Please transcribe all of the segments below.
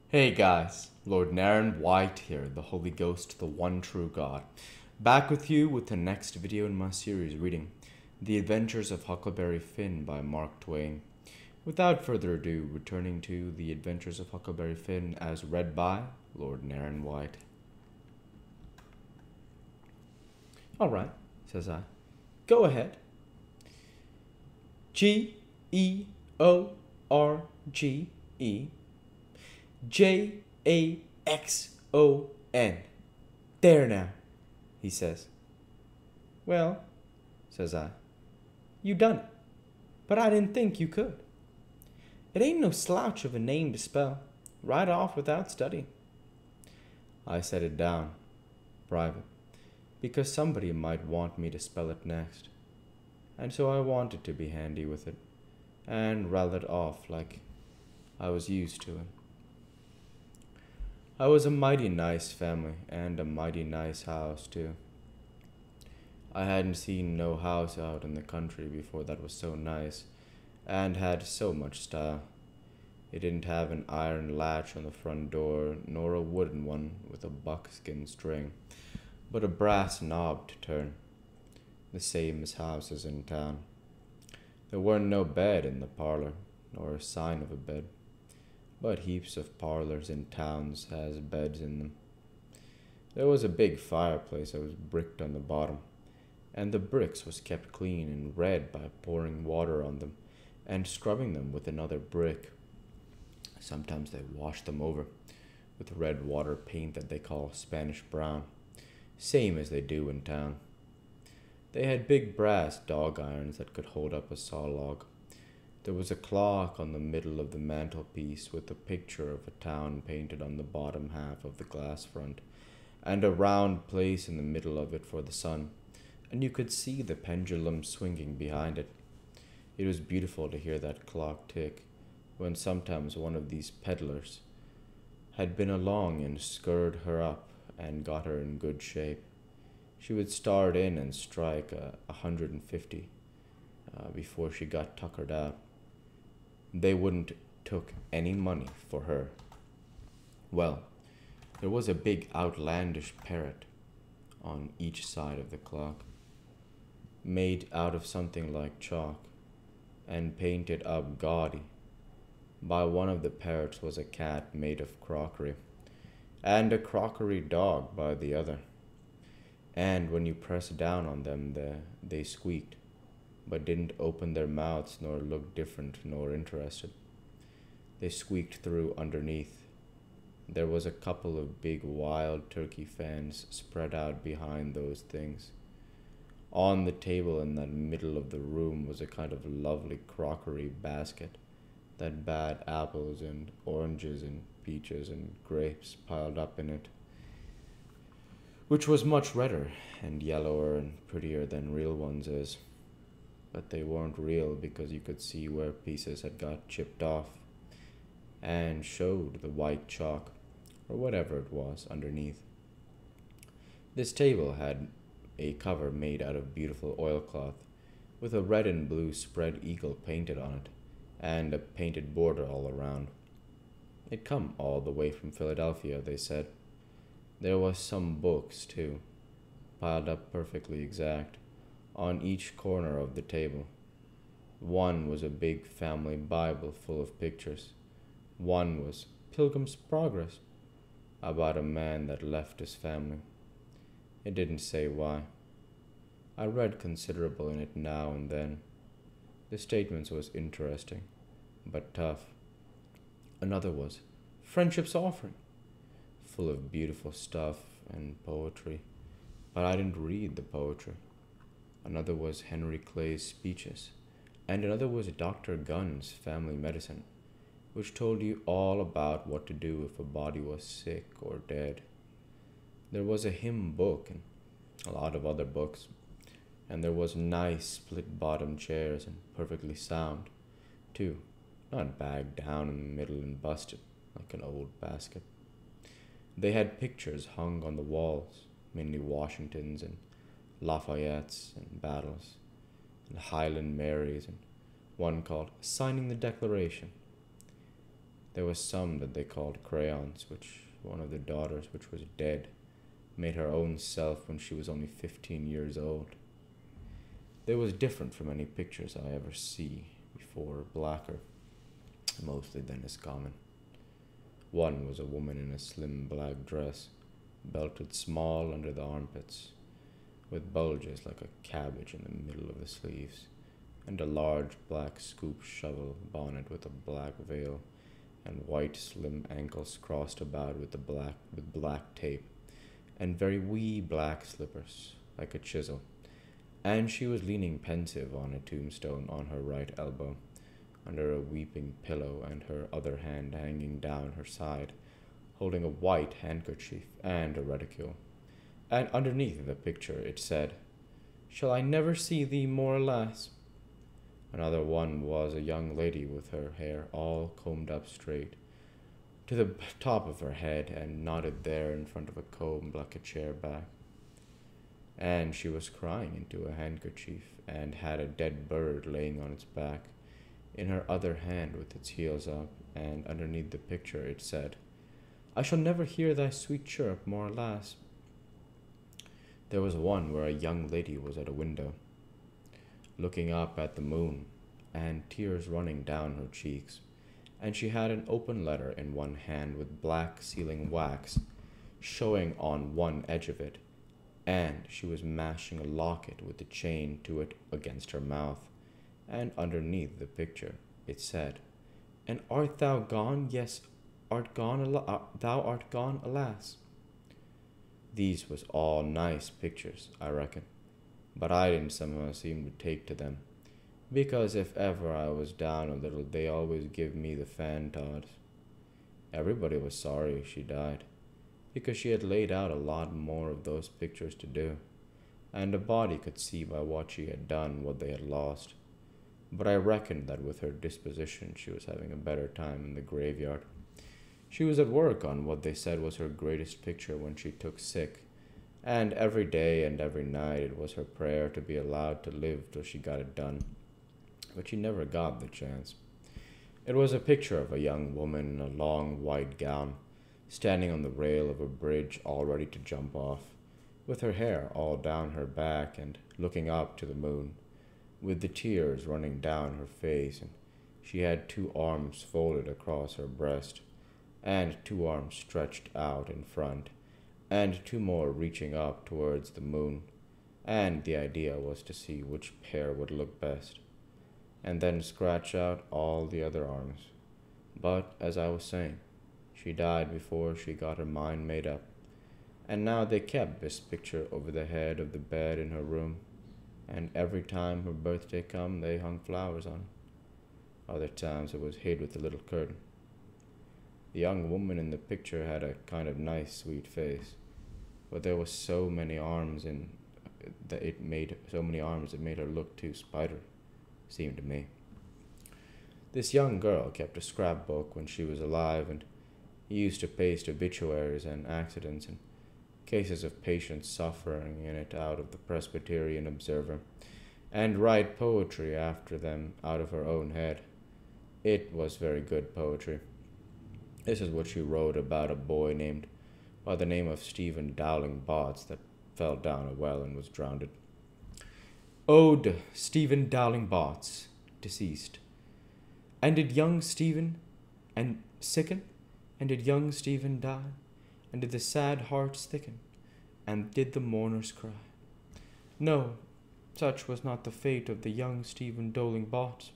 Hey guys, Lord Naren White here, the Holy Ghost, the one true God. Back with you with the next video in my series reading The Adventures of Huckleberry Finn by Mark Twain. Without further ado, returning to The Adventures of Huckleberry Finn as read by Lord Naren White. Alright, says I. Go ahead. George Jackson. There now, he says. Well, says I, you done it, but I didn't think you could. It ain't no slouch of a name to spell, right off without studying. I set it down, private, because somebody might want me to spell it next, and so I wanted to be handy with it, and rattle it off like I was used to it. I was a mighty nice family, and a mighty nice house, too. I hadn't seen no house out in the country before that was so nice, and had so much style. It didn't have an iron latch on the front door, nor a wooden one with a buckskin string, but a brass knob to turn, the same as houses in town. There weren't no bed in the parlor, nor a sign of a bed, but heaps of parlors in towns has beds in them. There was a big fireplace that was bricked on the bottom, and the bricks was kept clean and red by pouring water on them and scrubbing them with another brick. Sometimes they washed them over with red water paint that they call Spanish brown, same as they do in town. They had big brass dog irons that could hold up a saw log. There was a clock on the middle of the mantelpiece with a picture of a town painted on the bottom half of the glass front, and a round place in the middle of it for the sun, and you could see the pendulum swinging behind it. It was beautiful to hear that clock tick, when sometimes one of these peddlers had been along and scurred her up and got her in good shape. She would start in and strike 150 before she got tuckered out. They wouldn't took any money for her. Well, there was a big outlandish parrot on each side of the clock, made out of something like chalk, and painted up gaudy. By one of the parrots was a cat made of crockery, and a crockery dog by the other. And when you pressed down on them, they squeaked, but didn't open their mouths nor look different nor interested. They squeaked through underneath. There was a couple of big wild turkey fans spread out behind those things. On the table in the middle of the room was a kind of lovely crockery basket that had apples and oranges and peaches and grapes piled up in it, which was much redder and yellower and prettier than real ones is. But they weren't real because you could see where pieces had got chipped off and showed the white chalk, or whatever it was, underneath. This table had a cover made out of beautiful oilcloth, with a red and blue spread eagle painted on it, and a painted border all around. It come all the way from Philadelphia, they said. There was some books, too, piled up perfectly exact, on each corner of the table. One was a big family Bible full of pictures. One was Pilgrim's Progress, about a man that left his family. It didn't say why. I read considerable in it now and then. The statements was interesting, but tough. Another was Friendship's Offering, full of beautiful stuff and poetry, but I didn't read the poetry. Another was Henry Clay's Speeches, and another was Dr. Gunn's Family Medicine, which told you all about what to do if a body was sick or dead. There was a hymn book and a lot of other books, and there was nice split-bottom chairs and perfectly sound, too, not bagged down in the middle and busted like an old basket. They had pictures hung on the walls, mainly Washingtons and Lafayettes and battles, and Highland Marys, and one called Signing the Declaration. There was some that they called crayons, which one of the daughters, which was dead, made her own self when she was only 15 years old. They was different from any pictures I ever see before, blacker, mostly than is common. One was a woman in a slim black dress, belted small under the armpits, with bulges like a cabbage in the middle of the sleeves, and a large black scoop shovel bonnet with a black veil, and white slim ankles crossed about with black tape, and very wee black slippers, like a chisel. And she was leaning pensive on a tombstone on her right elbow, under a weeping pillow, and her other hand hanging down her side, holding a white handkerchief and a reticule. And underneath the picture it said, "Shall I never see thee more, alas?" Another one was a young lady with her hair all combed up straight to the top of her head and knotted there in front of a comb like a chair back. And she was crying into a handkerchief and had a dead bird laying on its back in her other hand with its heels up, and underneath the picture it said, "I shall never hear thy sweet chirp more, alas." There was one where a young lady was at a window, looking up at the moon, and tears running down her cheeks, and she had an open letter in one hand with black sealing wax showing on one edge of it, and she was mashing a locket with the chain to it against her mouth, and underneath the picture it said, "And art thou gone? Yes, thou art gone, alas." These was all nice pictures, I reckon, but I didn't somehow seem to take to them, because if ever I was down a little, they always give me the fan tods. Everybody was sorry she died, because she had laid out a lot more of those pictures to do, and a body could see by what she had done what they had lost. But I reckoned that with her disposition she was having a better time in the graveyard. She was at work on what they said was her greatest picture when she took sick, and every day and every night it was her prayer to be allowed to live till she got it done. But she never got the chance. It was a picture of a young woman in a long white gown, standing on the rail of a bridge all ready to jump off, with her hair all down her back and looking up to the moon, with the tears running down her face, and she had 2 arms folded across her breast, and 2 arms stretched out in front, and 2 more reaching up towards the moon, and the idea was to see which pair would look best, and then scratch out all the other arms. But, as I was saying, she died before she got her mind made up, and now they kept this picture over the head of the bed in her room, and every time her birthday come they hung flowers on it. Other times it was hid with a little curtain. The young woman in the picture had a kind of nice, sweet face, but there was so many arms it made her look too spider, seemed to me. This young girl kept a scrapbook when she was alive, and used to paste obituaries and accidents and cases of patients suffering in it out of the Presbyterian Observer, and write poetry after them out of her own head. It was very good poetry. This is what she wrote about a boy named by the name of Stephen Dowling Botts that fell down a well and was drowned. Ode Stephen Dowling Botts, deceased. And did young Stephen and sicken? And did young Stephen die? And did the sad hearts thicken? And did the mourners cry? No, such was not the fate of the young Stephen Dowling Botts,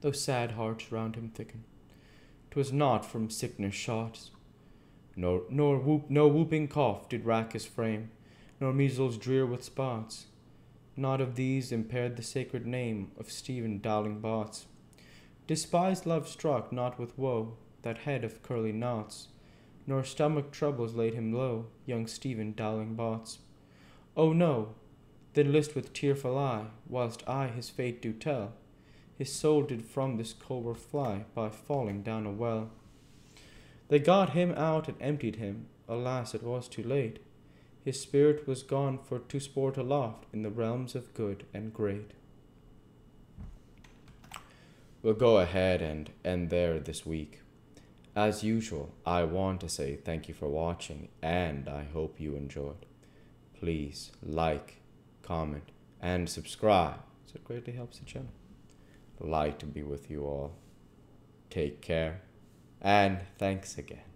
though sad hearts round him thicken. 'Twas not from sickness shots, no whooping cough did rack his frame, nor measles drear with spots. Not of these impaired the sacred name of Stephen Dowling Botts. Despised love struck not with woe that head of curly knots, nor stomach troubles laid him low, young Stephen Dowling Botts. Oh no, then list with tearful eye, whilst I his fate do tell. His soul did from this cobra fly by falling down a well. They got him out and emptied him, alas, it was too late. His spirit was gone for to sport aloft in the realms of good and great. We'll go ahead and end there this week. As usual, I want to say thank you for watching, and I hope you enjoyed. Please like, comment, and subscribe, so it greatly helps the channel. Delight to be with you all. Take care, and thanks again.